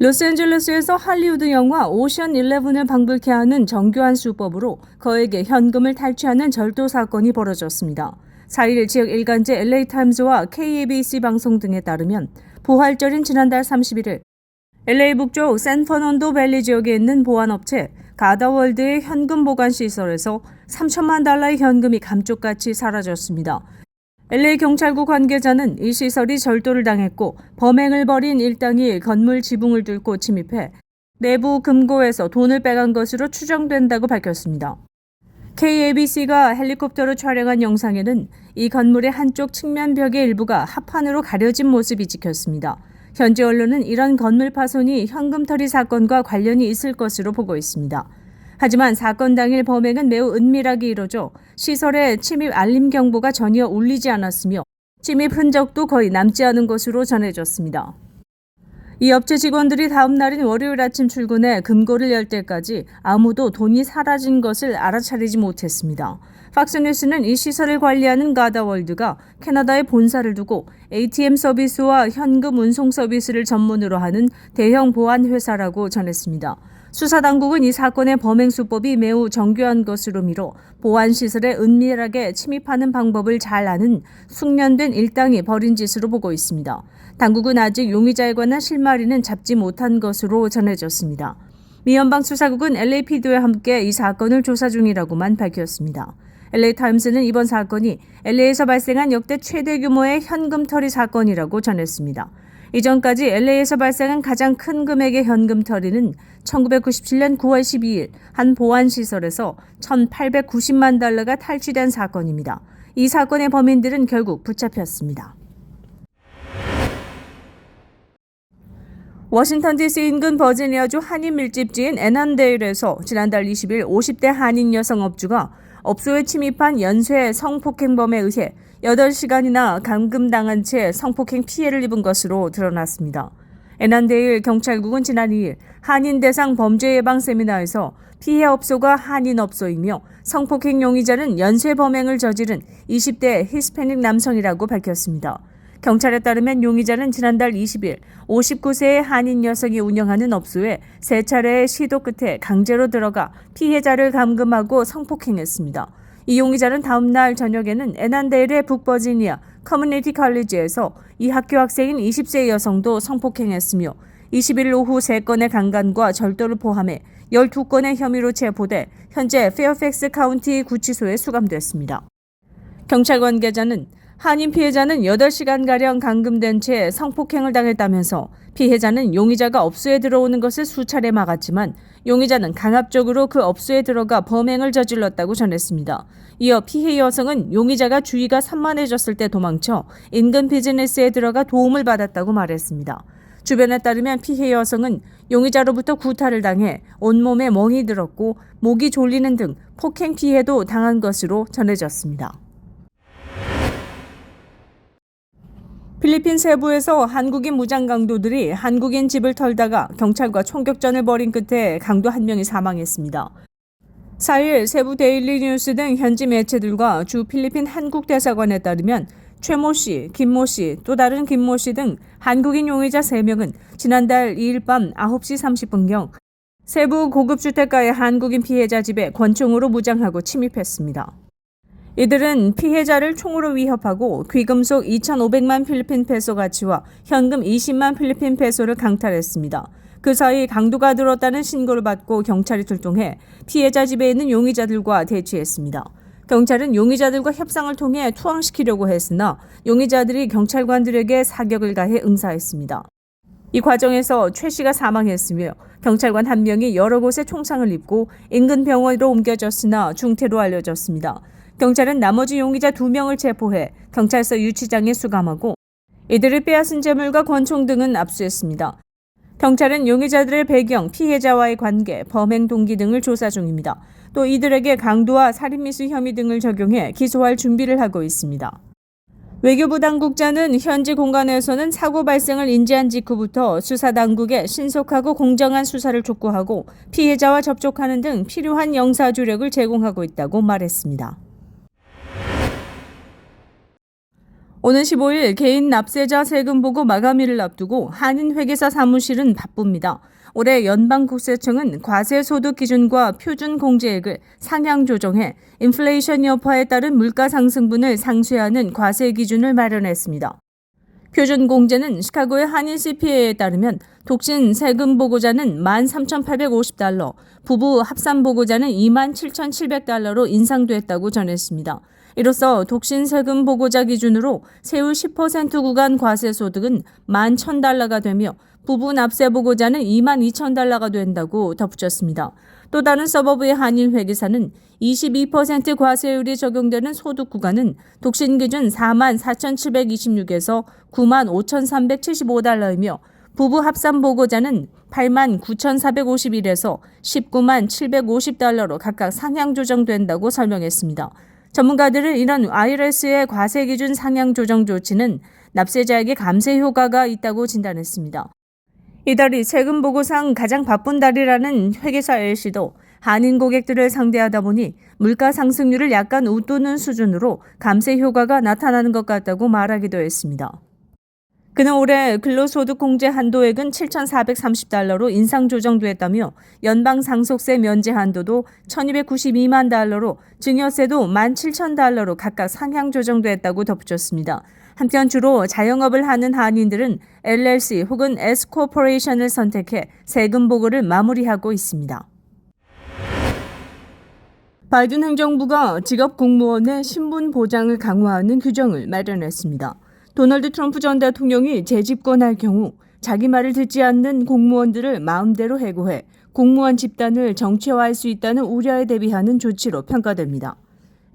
로스앤젤레스에서 할리우드 영화 오션 11을 방불케 하는 정교한 수법으로 거액의 현금을 탈취하는 절도 사건이 벌어졌습니다. 4일 지역 일간지 LA타임즈와 KABC 방송 등에 따르면 부활절인 지난달 31일 LA 북쪽 샌퍼넌도 밸리 지역에 있는 보안업체 가다월드의 현금 보관 시설에서 3천만 달러의 현금이 감쪽같이 사라졌습니다. LA 경찰국 관계자는 이 시설이 절도를 당했고 범행을 벌인 일당이 건물 지붕을 뚫고 침입해 내부 금고에서 돈을 빼간 것으로 추정된다고 밝혔습니다. KABC가 헬리콥터로 촬영한 영상에는 이 건물의 한쪽 측면 벽의 일부가 합판으로 가려진 모습이 찍혔습니다. 현지 언론은 이런 건물 파손이 현금털이 사건과 관련이 있을 것으로 보고 있습니다. 하지만 사건 당일 범행은 매우 은밀하게 이뤄져 시설에 침입 알림 경보가 전혀 울리지 않았으며 침입 흔적도 거의 남지 않은 것으로 전해졌습니다. 이 업체 직원들이 다음 날인 월요일 아침 출근해 금고를 열 때까지 아무도 돈이 사라진 것을 알아차리지 못했습니다. 팍스뉴스는 이 시설을 관리하는 가다월드가 캐나다에 본사를 두고 ATM 서비스와 현금 운송 서비스를 전문으로 하는 대형 보안 회사라고 전했습니다. 수사당국은 이 사건의 범행 수법이 매우 정교한 것으로 미뤄 보안시설에 은밀하게 침입하는 방법을 잘 아는 숙련된 일당이 벌인 짓으로 보고 있습니다. 당국은 아직 용의자에 관한 실마리는 잡지 못한 것으로 전해졌습니다. 미 연방수사국은 LAPD와 함께 이 사건을 조사 중이라고만 밝혔습니다. LA타임스는 이번 사건이 LA에서 발생한 역대 최대 규모의 현금털이 사건이라고 전했습니다. 이전까지 LA에서 발생한 가장 큰 금액의 현금털이는 1997년 9월 12일 한 보안시설에서 1,890만 달러가 탈취된 사건입니다. 이 사건의 범인들은 결국 붙잡혔습니다. 워싱턴 DC 인근 버지니아주 한인 밀집지인 애난데일에서 지난달 20일 50대 한인 여성 업주가 업소에 침입한 연쇄 성폭행범에 의해 8시간이나 감금당한 채 성폭행 피해를 입은 것으로 드러났습니다. 애난데일 경찰국은 지난 2일 한인 대상 범죄 예방 세미나에서 피해 업소가 한인 업소이며 성폭행 용의자는 연쇄 범행을 저지른 20대 히스패닉 남성이라고 밝혔습니다. 경찰에 따르면 용의자는 지난달 20일 59세의 한인 여성이 운영하는 업소에 3차례의 시도 끝에 강제로 들어가 피해자를 감금하고 성폭행했습니다. 이 용의자는 다음 날 저녁에는 애난데일의 북버지니아 커뮤니티 컬리지에서 이 학교 학생인 20세 여성도 성폭행했으며 21일 오후 3건의 강간과 절도를 포함해 12건의 혐의로 체포돼 현재 페어팩스 카운티 구치소에 수감됐습니다. 경찰 관계자는 한인 피해자는 8시간가량 감금된 채 성폭행을 당했다면서 피해자는 용의자가 업소에 들어오는 것을 수차례 막았지만 용의자는 강압적으로 그 업소에 들어가 범행을 저질렀다고 전했습니다. 이어 피해 여성은 용의자가 주의가 산만해졌을 때 도망쳐 인근 비즈니스에 들어가 도움을 받았다고 말했습니다. 주변에 따르면 피해 여성은 용의자로부터 구타를 당해 온몸에 멍이 들었고 목이 졸리는 등 폭행 피해도 당한 것으로 전해졌습니다. 필리핀 세부에서 한국인 무장 강도들이 한국인 집을 털다가 경찰과 총격전을 벌인 끝에 강도 한 명이 사망했습니다. 4일 세부 데일리 뉴스 등 현지 매체들과 주 필리핀 한국 대사관에 따르면 최모 씨, 김모 씨, 또 다른 김모 씨 등 한국인 용의자 3명은 지난달 2일 밤 9시 30분경 세부 고급주택가의 한국인 피해자 집에 권총으로 무장하고 침입했습니다. 이들은 피해자를 총으로 위협하고 귀금속 2,500만 필리핀 페소 가치와 현금 20만 필리핀 페소를 강탈했습니다. 그 사이 강도가 들었다는 신고를 받고 경찰이 출동해 피해자 집에 있는 용의자들과 대치했습니다. 경찰은 용의자들과 협상을 통해 투항시키려고 했으나 용의자들이 경찰관들에게 사격을 가해 응사했습니다. 이 과정에서 최 씨가 사망했으며 경찰관 한 명이 여러 곳에 총상을 입고 인근 병원으로 옮겨졌으나 중태로 알려졌습니다. 경찰은 나머지 용의자 2명을 체포해 경찰서 유치장에 수감하고 이들을 빼앗은 재물과 권총 등은 압수했습니다. 경찰은 용의자들의 배경, 피해자와의 관계, 범행 동기 등을 조사 중입니다. 또 이들에게 강도와 살인미수 혐의 등을 적용해 기소할 준비를 하고 있습니다. 외교부 당국자는 현지 공간에서는 사고 발생을 인지한 직후부터 수사당국에 신속하고 공정한 수사를 촉구하고 피해자와 접촉하는 등 필요한 영사주력을 제공하고 있다고 말했습니다. 오는 15일 개인 납세자 세금 보고 마감일을 앞두고 한인회계사 사무실은 바쁩니다. 올해 연방국세청은 과세소득 기준과 표준 공제액을 상향 조정해 인플레이션 여파에 따른 물가 상승분을 상쇄하는 과세 기준을 마련했습니다. 표준 공제는 시카고의 한인 CPA에 따르면 독신 세금 보고자는 13,850달러, 부부 합산 보고자는 27,700달러로 인상됐다고 전했습니다. 이로써 독신 세금 보고자 기준으로 세후 10% 구간 과세 소득은 11,000달러가 되며 부부 납세 보고자는 22,000달러가 된다고 덧붙였습니다. 또 다른 서버브의 한인 회계사는 22% 과세율이 적용되는 소득 구간은 독신 기준 44,726에서 95,375달러이며 부부 합산 보고자는 89,451에서 19750달러로 각각 상향 조정된다고 설명했습니다. 전문가들은 이런 IRS의 과세 기준 상향 조정 조치는 납세자에게 감세 효과가 있다고 진단했습니다. 이달이 세금 보고상 가장 바쁜 달이라는 회계사 L씨도 한인 고객들을 상대하다 보니 물가 상승률을 약간 웃도는 수준으로 감세 효과가 나타나는 것 같다고 말하기도 했습니다. 그는 올해 근로소득 공제 한도액은 7,430달러로 인상 조정됐다며 연방 상속세 면제 한도도 1,292만 달러로 증여세도 17,000달러로 각각 상향 조정됐다고 덧붙였습니다. 한편 주로 자영업을 하는 한인들은 LLC 혹은 S코퍼레이션을 선택해 세금 보고를 마무리하고 있습니다. 바이든 행정부가 직업 공무원의 신분 보장을 강화하는 규정을 마련했습니다. 도널드 트럼프 전 대통령이 재집권할 경우 자기 말을 듣지 않는 공무원들을 마음대로 해고해 공무원 집단을 정치화할 수 있다는 우려에 대비하는 조치로 평가됩니다.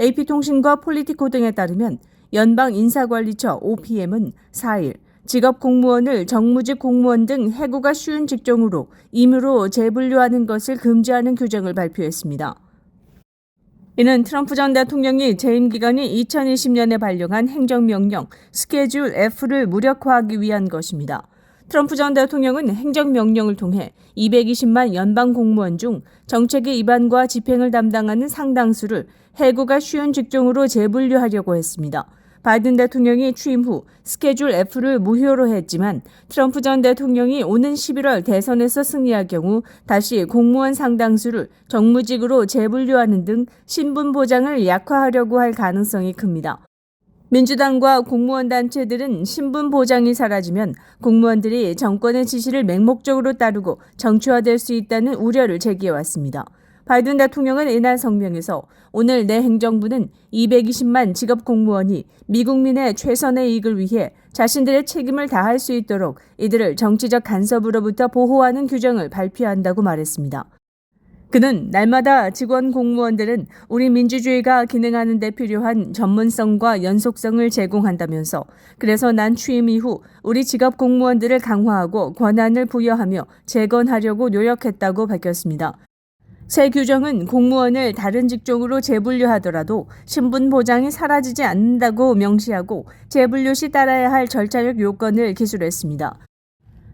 AP통신과 폴리티코 등에 따르면 연방인사관리처 OPM은 4일 직업 공무원을 정무직 공무원 등 해고가 쉬운 직종으로 임의로 재분류하는 것을 금지하는 규정을 발표했습니다. 이는 트럼프 전 대통령이 재임 기간이 2020년에 발령한 행정명령 스케줄 F를 무력화하기 위한 것입니다. 트럼프 전 대통령은 행정명령을 통해 220만 연방 공무원 중 정책의 입안과 집행을 담당하는 상당수를 해고가 쉬운 직종으로 재분류하려고 했습니다. 바이든 대통령이 취임 후 스케줄 F를 무효로 했지만 트럼프 전 대통령이 오는 11월 대선에서 승리할 경우 다시 공무원 상당수를 정무직으로 재분류하는 등 신분 보장을 약화하려고 할 가능성이 큽니다. 민주당과 공무원 단체들은 신분 보장이 사라지면 공무원들이 정권의 지시를 맹목적으로 따르고 정치화될 수 있다는 우려를 제기해왔습니다. 바이든 대통령은 이날 성명에서 오늘 내 행정부는 220만 직업 공무원이 미국민의 최선의 이익을 위해 자신들의 책임을 다할 수 있도록 이들을 정치적 간섭으로부터 보호하는 규정을 발표한다고 말했습니다. 그는 날마다 직원 공무원들은 우리 민주주의가 기능하는 데 필요한 전문성과 연속성을 제공한다면서 그래서 난 취임 이후 우리 직업 공무원들을 강화하고 권한을 부여하며 재건하려고 노력했다고 밝혔습니다. 새 규정은 공무원을 다른 직종으로 재분류하더라도 신분 보장이 사라지지 않는다고 명시하고 재분류 시 따라야 할 절차적 요건을 기술했습니다.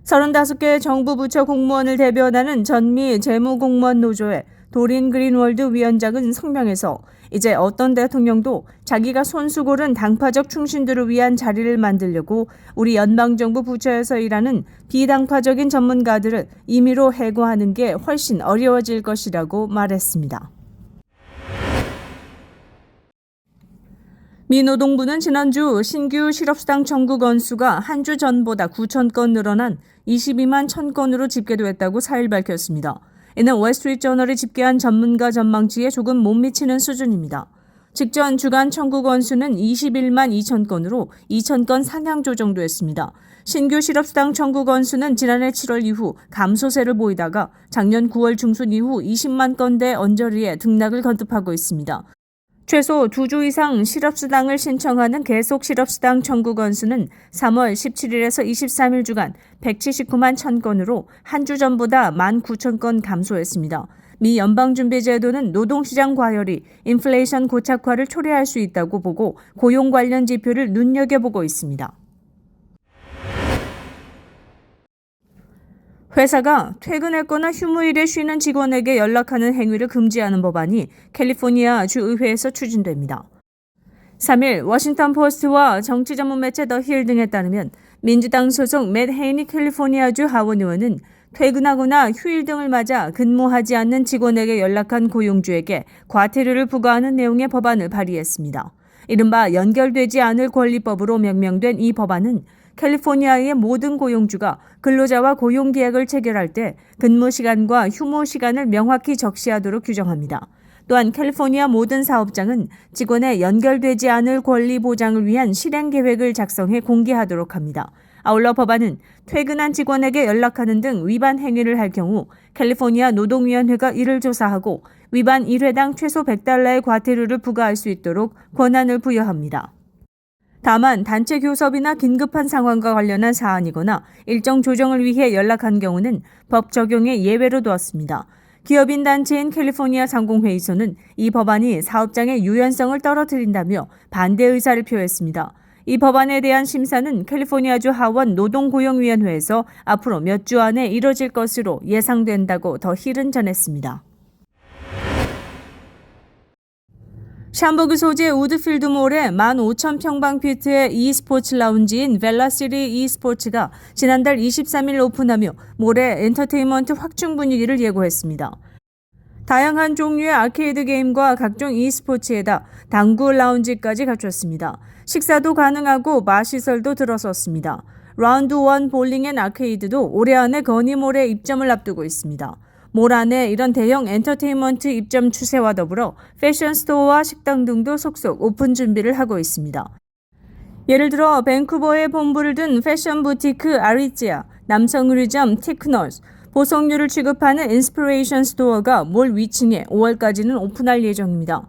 35개 정부 부처 공무원을 대변하는 전미 재무공무원 노조의 도린 그린월드 위원장은 성명에서 이제 어떤 대통령도 자기가 손수 고른 당파적 충신들을 위한 자리를 만들려고 우리 연방정부 부처에서 일하는 비당파적인 전문가들을 임의로 해고하는 게 훨씬 어려워질 것이라고 말했습니다. 미 노동부는 지난주 신규 실업수당 청구 건수가 한 주 전보다 9,000건 늘어난 22만 1,000건으로 집계됐다고 4일 밝혔습니다. 이는 월스트리트저널이 집계한 전문가 전망치에 조금 못 미치는 수준입니다. 직전 주간 청구 건수는 21만 2천 건으로 2,000건 상향 조정됐습니다. 신규 실업수당 청구 건수는 지난해 7월 이후 감소세를 보이다가 작년 9월 중순 이후 20만 건대 언저리에 등락을 거듭하고 있습니다. 최소 2주 이상 실업수당을 신청하는 계속 실업수당 청구 건수는 3월 17일에서 23일 주간 179만 1,000건으로 한 주 전보다 19,000건 감소했습니다. 미 연방준비제도는 노동시장 과열이 인플레이션 고착화를 초래할 수 있다고 보고 고용 관련 지표를 눈여겨보고 있습니다. 회사가 퇴근했거나 휴무일에 쉬는 직원에게 연락하는 행위를 금지하는 법안이 캘리포니아 주의회에서 추진됩니다. 3일 워싱턴 포스트와 정치 전문 매체 더 힐 등에 따르면 민주당 소속 맷 헤이니 캘리포니아주 하원 의원은 퇴근하거나 휴일 등을 맞아 근무하지 않는 직원에게 연락한 고용주에게 과태료를 부과하는 내용의 법안을 발의했습니다. 이른바 연결되지 않을 권리법으로 명명된 이 법안은 캘리포니아의 모든 고용주가 근로자와 고용계약을 체결할 때 근무 시간과 휴무 시간을 명확히 적시하도록 규정합니다. 또한 캘리포니아 모든 사업장은 직원의 연결되지 않을 권리 보장을 위한 실행 계획을 작성해 공개하도록 합니다. 아울러 법안은 퇴근한 직원에게 연락하는 등 위반 행위를 할 경우 캘리포니아 노동위원회가 이를 조사하고 위반 1회당 최소 $100의 과태료를 부과할 수 있도록 권한을 부여합니다. 다만 단체 교섭이나 긴급한 상황과 관련한 사안이거나 일정 조정을 위해 연락한 경우는 법 적용에 예외로 두었습니다. 기업인 단체인 캘리포니아 상공회의소는 이 법안이 사업장의 유연성을 떨어뜨린다며 반대 의사를 표했습니다. 이 법안에 대한 심사는 캘리포니아주 하원 노동고용위원회에서 앞으로 몇 주 안에 이뤄질 것으로 예상된다고 더 힐은 전했습니다. 샴버그 소재 우드필드몰의 15,000평방피트의 e스포츠 라운지인 벨라시티 e스포츠가 지난달 23일 오픈하며 몰의 엔터테인먼트 확충 분위기를 예고했습니다. 다양한 종류의 아케이드 게임과 각종 e스포츠에다 당구 라운지까지 갖췄습니다. 식사도 가능하고 바 시설도 들어섰습니다. 라운드 1 볼링 앤 아케이드도 올해 안에 거니몰에 입점을 앞두고 있습니다. 몰 안에 이런 대형 엔터테인먼트 입점 추세와 더불어 패션 스토어와 식당 등도 속속 오픈 준비를 하고 있습니다. 예를 들어 밴쿠버에 본부를 둔 패션 부티크 아리찌아, 남성 의류점 티크너스, 보석류를 취급하는 인스피레이션 스토어가 몰 위층에 5월까지는 오픈할 예정입니다.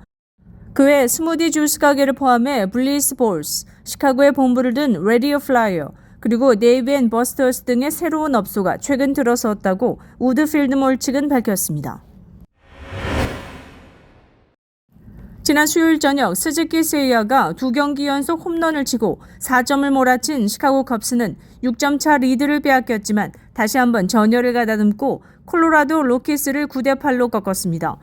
그 외 스무디 주스 가게를 포함해 블리스 볼스, 시카고에 본부를 둔 레디오 플라이어, 그리고 네이비 앤 버스터스 등의 새로운 업소가 최근 들어섰다고 우드필드몰 측은 밝혔습니다. 지난 수요일 저녁 스즈키 세이야가 2경기 연속 홈런을 치고 4점을 몰아친 시카고 컵스는 6점차 리드를 빼앗겼지만 다시 한번 전열을 가다듬고 콜로라도 로키스를 9대8로 꺾었습니다.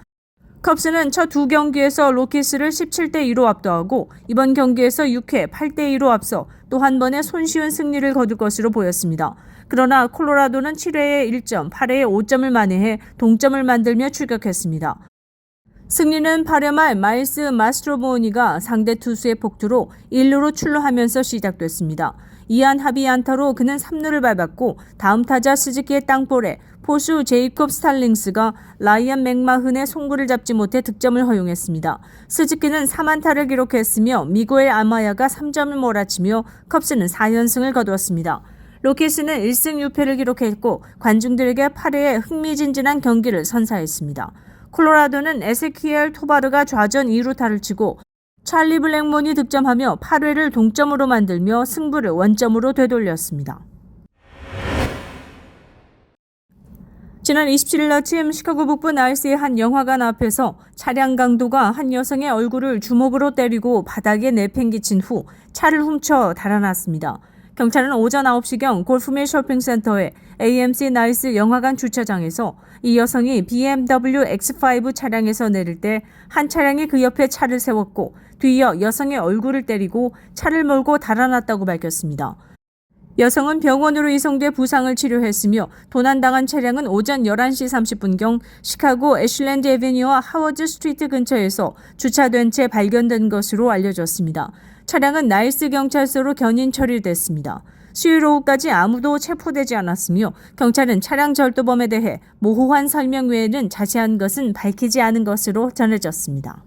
컵스는 첫 2경기에서 로키스를 17대2로 압도하고 이번 경기에서 6회 8대2로 앞서 또 한 번의 손쉬운 승리를 거둘 것으로 보였습니다. 그러나 콜로라도는 7회에 1점, 8회에 5점을 만회해 동점을 만들며 출격했습니다. 승리는 8회 말 마일스 마스트로보니가 상대 투수의 폭투로 1루로 출루하면서 시작됐습니다. 이안 합의 안타로 그는 3루를 밟았고 다음 타자 스즈키의 땅볼에 포수 제이콥 스탈링스가 라이언 맥마흔의 송구를 잡지 못해 득점을 허용했습니다. 스즈키는 3안타를 기록했으며 미고엘 아마야가 3점을 몰아치며 컵스는 4연승을 거두었습니다. 로키스는 1승 6패를 기록했고 관중들에게 8회에 흥미진진한 경기를 선사했습니다. 콜로라도는 에세키엘 토바르가 좌전 2루타를 치고 찰리 블랙몬이 득점하며 8회를 동점으로 만들며 승부를 원점으로 되돌렸습니다. 지난 27일 아침 시카고 북부 날씨의 한 영화관 앞에서 차량 강도가 한 여성의 얼굴을 주먹으로 때리고 바닥에 내팽개친 후 차를 훔쳐 달아났습니다. 경찰은 오전 9시경 골프밀 쇼핑센터의 AMC 나이스 영화관 주차장에서 이 여성이 BMW X5 차량에서 내릴 때 한 차량이 그 옆에 차를 세웠고 뒤이어 여성의 얼굴을 때리고 차를 몰고 달아났다고 밝혔습니다. 여성은 병원으로 이송돼 부상을 치료했으며 도난당한 차량은 오전 11시 30분경 시카고 애슐랜드 애비뉴와 하워드 스트리트 근처에서 주차된 채 발견된 것으로 알려졌습니다. 차량은 나일스 경찰서로 견인 처리됐습니다. 수요일 오후까지 아무도 체포되지 않았으며 경찰은 차량 절도범에 대해 모호한 설명 외에는 자세한 것은 밝히지 않은 것으로 전해졌습니다.